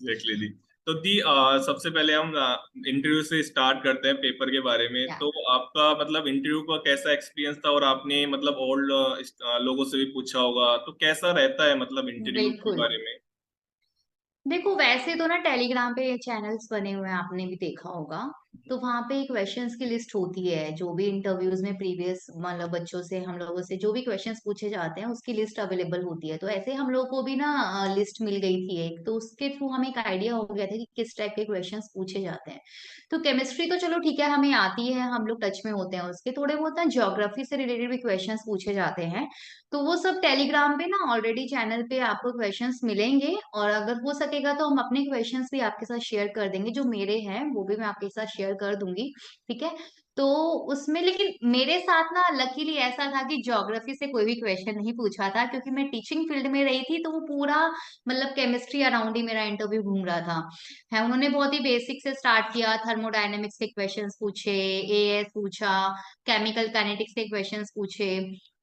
Exactly दी। तो दी सबसे पहले हम इंटरव्यू से स्टार्ट करते हैं, पेपर के बारे में। या तो आपका मतलब इंटरव्यू का कैसा एक्सपीरियंस था, और आपने मतलब ओल्ड लोगों से भी पूछा होगा, तो कैसा रहता है मतलब इंटरव्यू के बिल्कुल। बारे में? देखो वैसे तो ना टेलीग्राम पे चैनल्स बने हुए हैं, आपने भी देखा होगा। तो वहां पे क्वेश्चंस की लिस्ट होती है, जो भी इंटरव्यूज में प्रीवियस मतलब बच्चों से हम लोगों से जो भी क्वेश्चंस पूछे जाते हैं उसकी लिस्ट अवेलेबल होती है। तो ऐसे हम लोग को भी ना लिस्ट मिल गई थी एक, तो उसके थ्रू हमें एक आइडिया हो गया था कि किस टाइप के क्वेश्चंस पूछे जाते हैं। तो केमिस्ट्री तो चलो ठीक है, हमें आती है, हम लोग टच में होते हैं उसके। थोड़े बहुत ना ज्योग्राफी से रिलेटेड भी क्वेश्चंस पूछे जाते हैं। तो वो सब टेलीग्राम पे ना ऑलरेडी चैनल पे आपको क्वेश्चंस मिलेंगे, और अगर हो सकेगा तो हम अपने क्वेश्चंस भी आपके साथ शेयर कर देंगे, जो मेरे हैं वो भी मैं आपके साथ शेयर कर दूंगी। ठीक है। तो उसमें लेकिन मेरे साथ ना लकीली ऐसा था कि ज्योग्राफी से कोई भी क्वेश्चन नहीं पूछा था, क्योंकि मैं टीचिंग फील्ड में रही थी। तो वो पूरा मतलब केमिस्ट्री अराउंड ही मेरा इंटरव्यू घूम रहा था। है, उन्होंने बहुत ही बेसिक से स्टार्ट किया, थर्मोडायनेमिक्स के क्वेश्चंस पूछे, एएस पूछा, केमिकल काइनेटिक्स के क्वेश्चंस पूछे।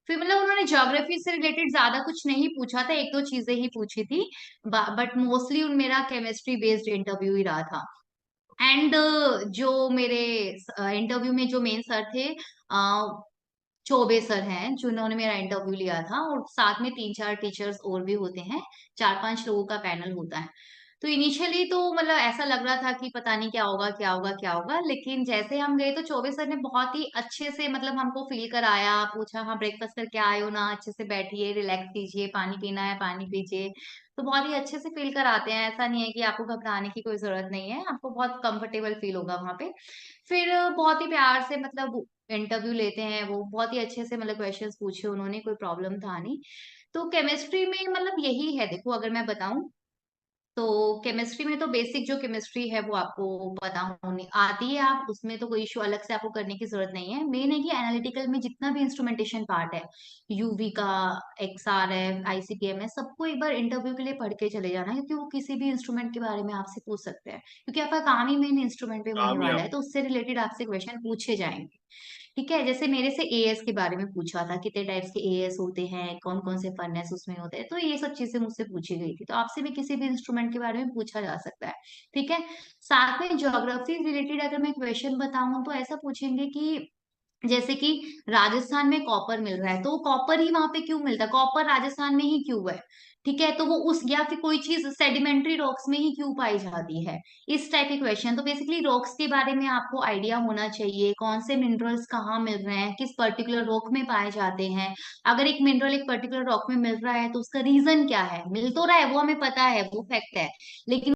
फिर मतलब उन्होंने ज्योग्राफी से रिलेटेड ज्यादा कुछ नहीं पूछा था, एक दो चीजें ही पूछी थी। बट मोस्टली मेरा केमिस्ट्री बेस्ड इंटरव्यू ही रहा था। एंड जो मेरे इंटरव्यू में जो मेन सर थे, चौबे सर हैं जिन्होंने मेरा इंटरव्यू लिया था, और साथ में तीन चार टीचर्स और भी होते हैं। चार पांच लोगों का पैनल होता है। तो इनिशियली तो मतलब ऐसा लग रहा था कि पता नहीं क्या होगा क्या होगा क्या होगा, लेकिन जैसे हम गए तो चौबे सर ने बहुत ही अच्छे से मतलब हमको फील कराया, पूछा हाँ ब्रेकफास्ट करके आए हो ना, अच्छे से बैठिए, रिलैक्स कीजिए, पानी पीना है पानी पीजिए। तो बहुत ही अच्छे से फील कराते हैं, ऐसा नहीं है कि आपको घबराने की कोई जरूरत नहीं है, आपको बहुत कंफर्टेबल फील होगा वहां पे। फिर बहुत ही प्यार से मतलब इंटरव्यू लेते हैं, वो बहुत ही अच्छे से मतलब क्वेश्चंस पूछे उन्होंने, कोई प्रॉब्लम था नहीं। तो केमिस्ट्री में मतलब यही है, देखो अगर मैं बताऊं तो केमिस्ट्री में तो बेसिक जो केमिस्ट्री है वो आपको पता होनी आती है, आप उसमें तो कोई इशू अलग से आपको करने की जरूरत नहीं है। मेन है कि एनालिटिकल में जितना भी इंस्ट्रूमेंटेशन पार्ट है, यूवी का, एक्सआर है, आईसीपीएम है, सबको एक बार इंटरव्यू के लिए पढ़ के चले जाना है, क्योंकि वो किसी भी इंस्ट्रूमेंट के बारे में आपसे पूछ सकते हैं, क्योंकि आपका काम ही मेन इंस्ट्रूमेंट पे होने काम ही वाला है, आप। तो उससे रिलेटेड आपसे क्वेश्चन पूछे जाएंगे। ठीक है। जैसे मेरे से एएस के बारे में पूछा था, कितने टाइप्स के एएस होते हैं, कौन कौन से फर्नेस उसमें होते हैं, तो ये सब चीजें मुझसे पूछी गई थी। तो आपसे भी किसी भी इंस्ट्रूमेंट के बारे में पूछा जा सकता है। ठीक है। साथ में ज्योग्राफी रिलेटेड अगर मैं क्वेश्चन बताऊं तो ऐसा पूछेंगे कि जैसे कि राजस्थान में कॉपर मिल रहा है, तो कॉपर ही वहां पे क्यों मिलता है, कॉपर राजस्थान में ही क्यों है। ठीक है। तो वो उस या फिर कोई चीज सेडिमेंट्री रॉक्स में ही क्यों पाई जाती है, इस टाइप के क्वेश्चन। तो बेसिकली रॉक्स के बारे में आपको आइडिया होना चाहिए, कौन से मिनरल्स कहाँ मिल रहे हैं, किस पर्टिकुलर रॉक में पाए जाते हैं। अगर एक मिनरल एक पर्टिकुलर रॉक में मिल रहा है तो उसका रीजन क्या है, मिल तो रहा है वो हमें पता है, वो फैक्ट है, लेकिन